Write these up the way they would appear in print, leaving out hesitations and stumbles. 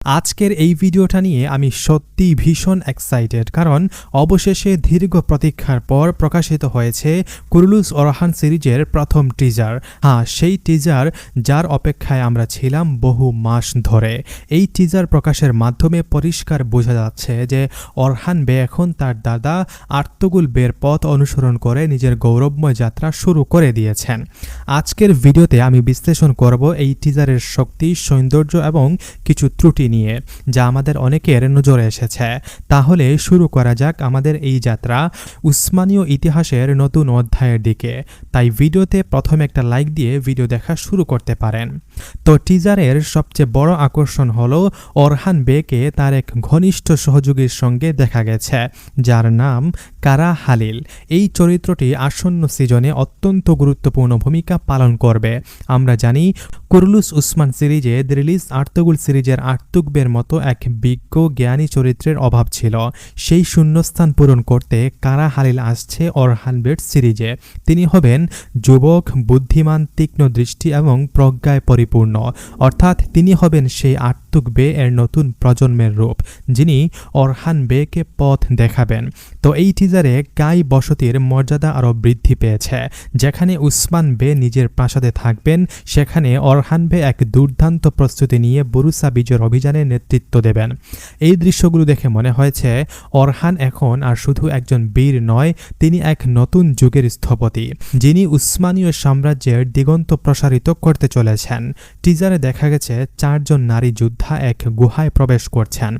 আজকের এই ভিডিওটা নিয়ে আমি সত্যিই ভীষণ এক্সাইটেড, কারণ অবশেষে দীর্ঘ প্রতীক্ষার পর প্রকাশিত হয়েছে কুরুলুস ওরহান সিরিজের প্রথম টিজার। সেই টিজার যার অপেক্ষায় আমরা ছিলাম বহু মাস ধরে। এই টিজার প্রকাশের মাধ্যমে পরিষ্কার বোঝা যাচ্ছে যে ওরহান বে এখন তার দাদা আর্তুগুল বের পথ অনুসরণ করে নিজের গৌরবময় যাত্রা শুরু করে দিয়েছেন। আজকের ভিডিওতে আমি বিশ্লেষণ করব এই টিজারের শক্তি, সৌন্দর্য এবং কিছু ত্রুটি নিয়ে, যা আমাদের অনেকের নজরে এসেছে। তাহলে শুরু করা যাক আমাদের এই যাত্রা উসমানীয় ইতিহাসের নতুন অধ্যায়ের দিকে। তাই ভিডিওতে প্রথমে একটা লাইক দিয়ে ভিডিও দেখা শুরু করতে পারেন। তো টিজারের সবচেয়ে বড় আকর্ষণ হলো ওরহান বেকে তার এক ঘনিষ্ঠ সহযোগীর সঙ্গে দেখা গেছে, যার নাম কারা হালিল। এই চরিত্রটি আসন্ন সিজনে অত্যন্ত গুরুত্বপূর্ণ ভূমিকা পালন করবে। আমরা জানি কুরুলুস উসমান সিরিজে রিলিজ আর্তুগুল সিরিজের আর্তুগবের মতো এক বিজ্ঞ জ্ঞানী চরিত্রের অভাব ছিল। সেই শূন্যস্থান পূরণ করতে কারা হালিল আসছে ওরহান বের সিরিজে। তিনি হবেন যুবক, বুদ্ধিমান, তীক্ষ্ণ দৃষ্টি এবং প্রজ্ঞায় পরিপূর্ণ। অর্থাৎ তিনি হবেন সেই আর্তুগবে এর নতুন প্রজন্মের রূপ, যিনি ওরহান বেকে পথ দেখাবেন। তো এই টিজারে গাই বসতির মর্যাদা আরও বৃদ্ধি পেয়েছে। যেখানে উসমান বে নিজের প্রাসাদে থাকবেন, সেখানে ওরহান বে এক দুর্দান্ত প্রস্তুতি নিয়ে বুরুসা বিজয়ের অভিযানে নেতৃত্ব দেবেন। এই দৃশ্যগুলো দেখে মনে হয়েছে ওরহান এখন আর শুধু একজন বীর নয়, তিনি এক নতুন যুগের স্থপতি, যিনি উসমানীয় সাম্রাজ্যের দিগন্ত প্রসারিত করতে চলেছেন। টিজারে দেখা গেছে 4 জন নারী যোদ্ধা এক গুহায় প্রবেশ করছেন।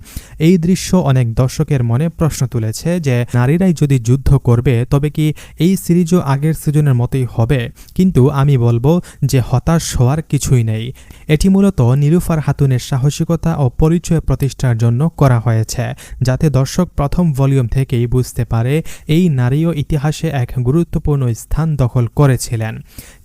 এই দৃশ্য অনেক দর্শকের মনে প্রশ্ন তুলেছে যে নারীরাই যদি যুদ্ধ করবে, তবে কি এই সিরিজও আগের সিজনের মতোই হবে? কিন্তু আমি বলবো যে হতাশ হওয়ার কিছুই নেই। এটি মূলত নীলুফার হাতুনের সাহসিকতা ও পরিচয় প্রতিষ্ঠার জন্য করা হয়েছে, যাতে দর্শক প্রথম ভলিউম থেকেই বুঝতে পারে এই নারীও ইতিহাসে এক গুরুত্বপূর্ণ স্থান দখল করেছিলেন।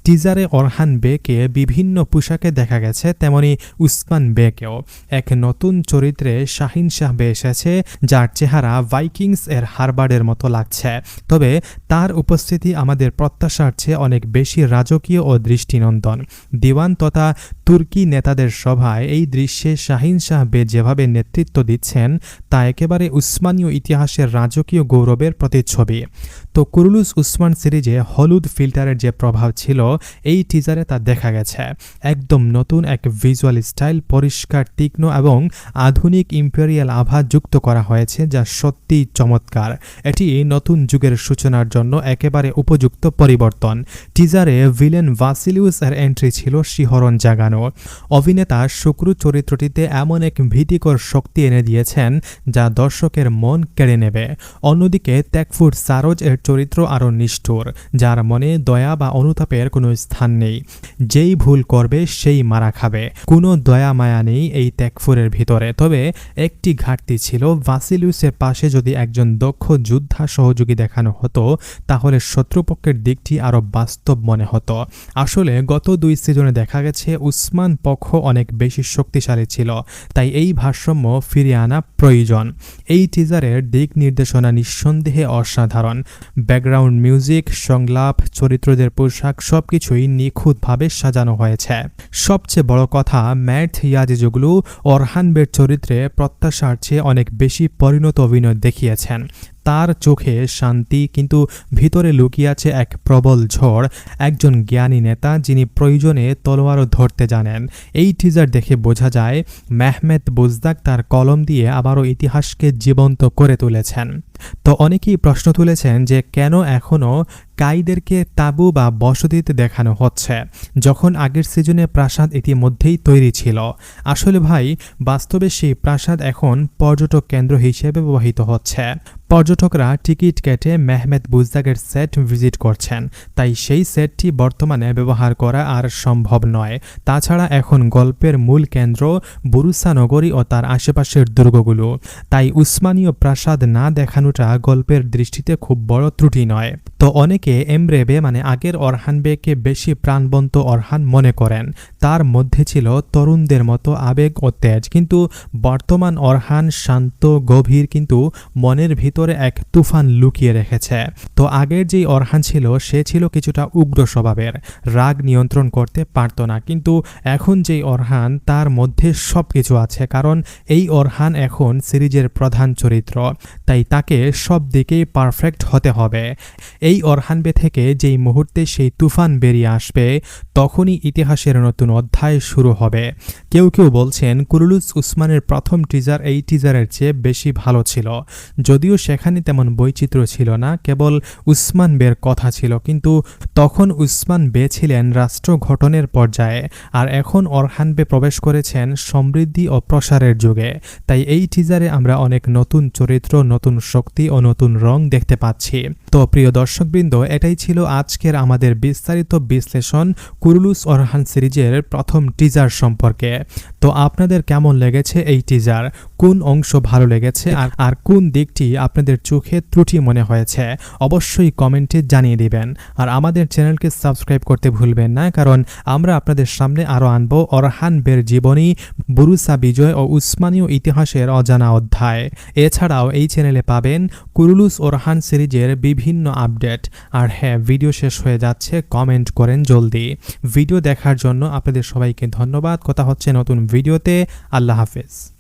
টিজারে ওরহান বেকে বিভিন্ন পোশাকে দেখা গেছে, তেমনি উসমান বেকেও এক নতুন চরিত্রে শাহিন শাহ বে এসেছে, যার চেহারা ভাইকিংস এর হারবার্ডের মতো লাগছে। তবে তার উপস্থিতি আমাদের প্রত্যাশার চেয়ে অনেক বেশি রাজকীয় ও দৃষ্টিনন্দন। দিওয়ান তথা তুর্কি নেতাদের সভায় এই দৃশ্যে শাহিন শাহ বে যেভাবে নেতৃত্ব দিচ্ছেন, তা একেবারে উসমানীয় ইতিহাসের রাজকীয় গৌরবের প্রতিচ্ছবি। তো কুরুলুস উসমান সিরিজে হলুদ ফিল্টারের যে প্রভাব ছিল, এই টিজারে তা দেখা গেছে। একদম নতুন এক ভিজুয়াল স্টাইল, পরিষ্কার, তীক্ষ্ণ এবং আধুনিক ইম্পেরিয়াল আভা যুক্ত করা হয়েছে, যা সত্যিই চমৎকার। এটি নতুন যুগের সূচনার জন্য একেবারে উপযুক্ত পরিবর্তন। টিজারে ভিলেন ভাসিলিউস এর এন্ট্রি ছিল শিহরণ জাগানো। অভিনেতা শুক্রু চরিত্রটিতে এমন এক ভীতিকর শক্তি এনে দিয়েছেন, যা দর্শকের মন কেড়ে নেবে। অন্যদিকে ত্যাগফুর সারোজ এর চরিত্র আরও নিষ্ঠুর, যার মনে দয়া বা অনুতাপের কোনো স্থান নেই। যেই ভুল করবে সেই মারা খাবে। কোনো দয়া মায়া নেই এই ত্যাগফুরের ভিতরে। তবে একটি ঘাটতি ছিল, ভাসিলিউসের পাশে যদি একজন দক্ষ যোদ্ধা সহযোগী দেখানো হতো, তাহলে শত্রুপক্ষের দিকটি আরও বাস্তব মনে হতো। আসলে গত 2 সিজনে দেখা গেছে উসমান পক্ষ অনেক বেশি শক্তিশালী ছিল, তাই এই ভারসাম্য ফিরিয়ে আনা প্রয়োজন। এই টিজারের দিক নির্দেশনা নিঃসন্দেহে অসাধারণ। ব্যাকগ্রাউন্ড মিউজিক, সংলাপ, চরিত্রদের পোশাক সবকিছুই নিখুঁতভাবে সাজানো হয়েছে। সবচেয়ে বড় কথা, ম্যাট ইয়াজিজোগলু ওরহান বের চরিত্রে প্রত্যাশার চেয়ে অনেক বেশি পরিণত অভিনয় দেখিয়েছেন। তার চোখে শান্তি, কিন্তু ভিতরে লুকিয়ে আছে এক প্রবল ঝড়। একজন জ্ঞানী নেতা, যিনি প্রয়োজনে তলোয়ারও ধরতে জানেন। এই টিজার দেখে বোঝা যায় মেহমেদ বুজদাক তার কলম দিয়ে আবারও ইতিহাসকে জীবন্ত করে তুলেছেন। তো অনেকেই প্রশ্ন তুলেছেন যে কেন এখনও কাইদেরকে তাঁবু বা বসতিতে দেখানো হচ্ছে, যখন আগের সিজনে প্রাসাদ ইতিমধ্যেই তৈরি ছিল। আসলে ভাই, বাস্তবে সেই প্রাসাদ এখন পর্যটক কেন্দ্র হিসেবে ব্যবহৃত হচ্ছে। পর্যটকরা টিকিট কেটে মেহমেদ বুজদাকের সেট ভিজিট করছেন, তাই সেই সেটটি বর্তমানে ব্যবহার করা আর সম্ভব নয়। তাছাড়া এখন গল্পের মূল কেন্দ্র বুরুসা নগরী ও তার আশেপাশের দুর্গগুলো, তাই উসমানীয় প্রাসাদ না দেখানোটা গল্পের দৃষ্টিতে খুব বড় ত্রুটি নয়। তো অনেকে অনেকে এমরেবে মানে আগের অরহান বেকে বেশি প্রাণবন্ত অরহান মনে করেন। তার মধ্যে ছিল তরুণদের মতো আবেগ ও তেজ, কিন্তু বর্তমান অরহান শান্ত গভীর, কিন্তু মনের ভিতরে এক তুফান লুকিয়ে রেখেছে। তো আগের যেই অরহান ছিল সে ছিল কিছুটা উগ্র স্বভাবের, রাগ নিয়ন্ত্রণ করতে পারত না, কিন্তু এখন যেই অরহান তার মধ্যে সবকিছু আছে, কারণ এই অরহান এখন সিরিজের প্রধান চরিত্র, তাই তাকে সব দিকেই পারফেক্ট হতে হবে। এই অরহান বে থেকে যেই মুহূর্তে সেই তুফান বেরিয়ে আসবে তখনই ইতিহাসের নতুন অধ্যায় শুরু হবে। কেউ কেউ বলছেন কুরুলুস উসমানের প্রথম টিজার এই টিজারের চেয়ে বেশি ভালো ছিল, যদিও সেখানে তেমন বৈচিত্র্য ছিল না, কেবল উসমান বের কথা ছিল, কিন্তু তখন উসমান বে ছিলেন রাষ্ট্র গঠনের পর্যায়ে, আর এখন অরহান বে প্রবেশ করেছেন সমৃদ্ধি ও প্রসারের যুগে। তাই এই টিজারে আমরা অনেক নতুন চরিত্র, নতুন শক্তি ও নতুন রং দেখতে পাচ্ছি। তো প্রিয় দর্শকবৃন্দ, এটাই ছিল আজকের আমাদের বিস্তারিত বিশ্লেষণ কুরুলুস অরহান সিরিজের প্রথম টিজার সম্পর্কে। তো আপনাদের কেমন লেগেছে এই টিজার? কোন অংশ ভালো লেগেছে আর কোন দিকটি আপনাদের চোখে ত্রুটি মনে হয়েছে অবশ্যই কমেন্টে জানিয়ে দিবেন। আর আমাদের চ্যানেলকে সাবস্ক্রাইব করতে ভুলবেন না, কারণ আমরা আপনাদের সামনে আরও আনব অরহান বের জীবনী, বুরুসা বিজয় ও উসমানীয় ইতিহাসের অজানা অধ্যায়। এছাড়াও এই চ্যানেলে পাবেন কুরুলুস অরহান সিরিজের বিভিন্ন আপডেট। আর হ্যাঁ, ভিডিও শেষ হয়ে যাচ্ছে, কমেন্ট করেন জলদি। ভিডিও দেখার জন্য আপনাদের সবাইকে ধন্যবাদ। কথা হচ্ছে নতুন ভিডিওতে। আল্লাহ হাফেজ।